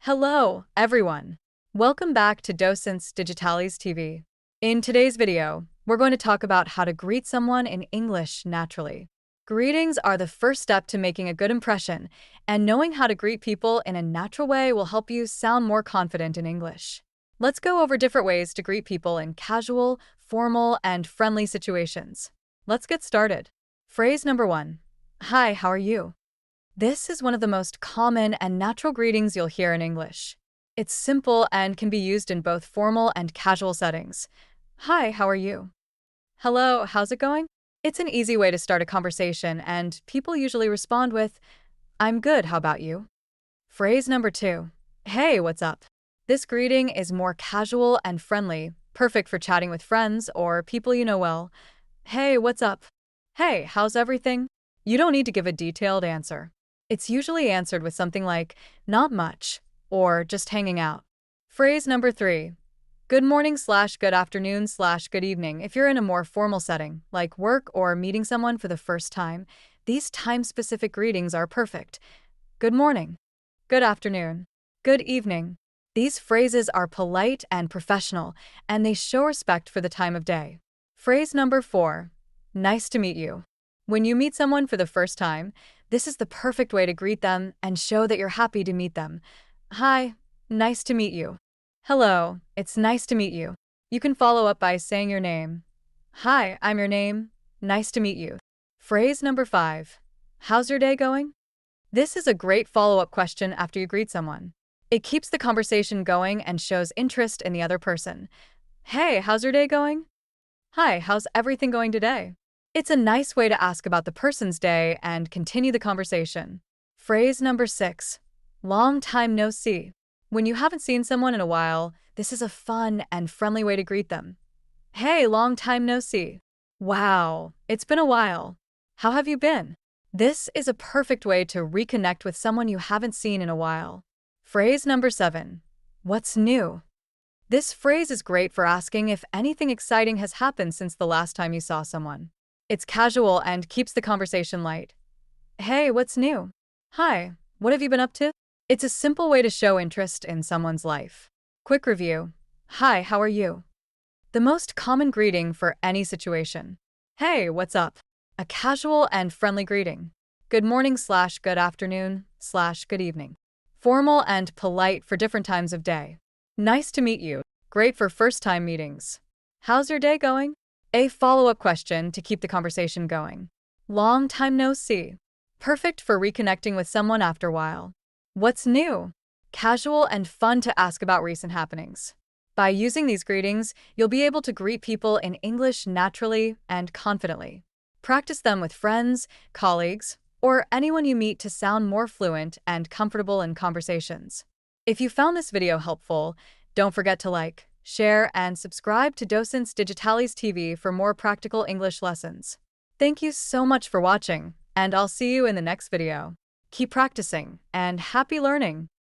Hello, everyone. Welcome back to Docents Digitalis TV. In today's video, we're going to talk about how to greet someone in English naturally. Greetings are the first step to making a good impression, and knowing how to greet people in a natural way will help you sound more confident in English. Let's go over different ways to greet people in casual, formal, and friendly situations. Let's get started. Phrase number 1. Hi, how are you? This is one of the most common and natural greetings you'll hear in English. It's simple and can be used in both formal and casual settings. Hi, how are you? Hello, how's it going? It's an easy way to start a conversation, and people usually respond with, I'm good, how about you? Phrase number 2. Hey, what's up? This greeting is more casual and friendly, perfect for chatting with friends or people you know well. Hey, what's up? Hey, how's everything? You don't need to give a detailed answer. It's usually answered with something like, not much, or just hanging out. Phrase number 3. Good morning / good afternoon / good evening. If you're in a more formal setting, like work or meeting someone for the first time, these time-specific greetings are perfect. Good morning. Good afternoon. Good evening. These phrases are polite and professional, and they show respect for the time of day. Phrase number 4. Nice to meet you. When you meet someone for the first time, this is the perfect way to greet them and show that you're happy to meet them. Hi, nice to meet you. Hello, it's nice to meet you. You can follow up by saying your name. Hi, I'm your name. Nice to meet you. Phrase number 5. How's your day going? This is a great follow-up question after you greet someone. It keeps the conversation going and shows interest in the other person. Hey, how's your day going? Hi, how's everything going today? It's a nice way to ask about the person's day and continue the conversation. Phrase number 6. Long time no see. When you haven't seen someone in a while, this is a fun and friendly way to greet them. Hey, long time no see. Wow, it's been a while. How have you been? This is a perfect way to reconnect with someone you haven't seen in a while. Phrase number 7. What's new? This phrase is great for asking if anything exciting has happened since the last time you saw someone. It's casual and keeps the conversation light. Hey, what's new? Hi, what have you been up to? It's a simple way to show interest in someone's life. Quick review. Hi, how are you? The most common greeting for any situation. Hey, what's up? A casual and friendly greeting. Good morning / good afternoon / good evening. Formal and polite for different times of day. Nice to meet you. Great for first-time meetings. How's your day going? A follow-up question to keep the conversation going. Long time no see. Perfect for reconnecting with someone after a while. What's new? Casual and fun to ask about recent happenings. By using these greetings, you'll be able to greet people in English naturally and confidently. Practice them with friends, colleagues, or anyone you meet to sound more fluent and comfortable in conversations. If you found this video helpful, don't forget to like, share, and subscribe to Docents Digitalis TV for more practical English lessons. Thank you so much for watching, and I'll see you in the next video. Keep practicing, and happy learning!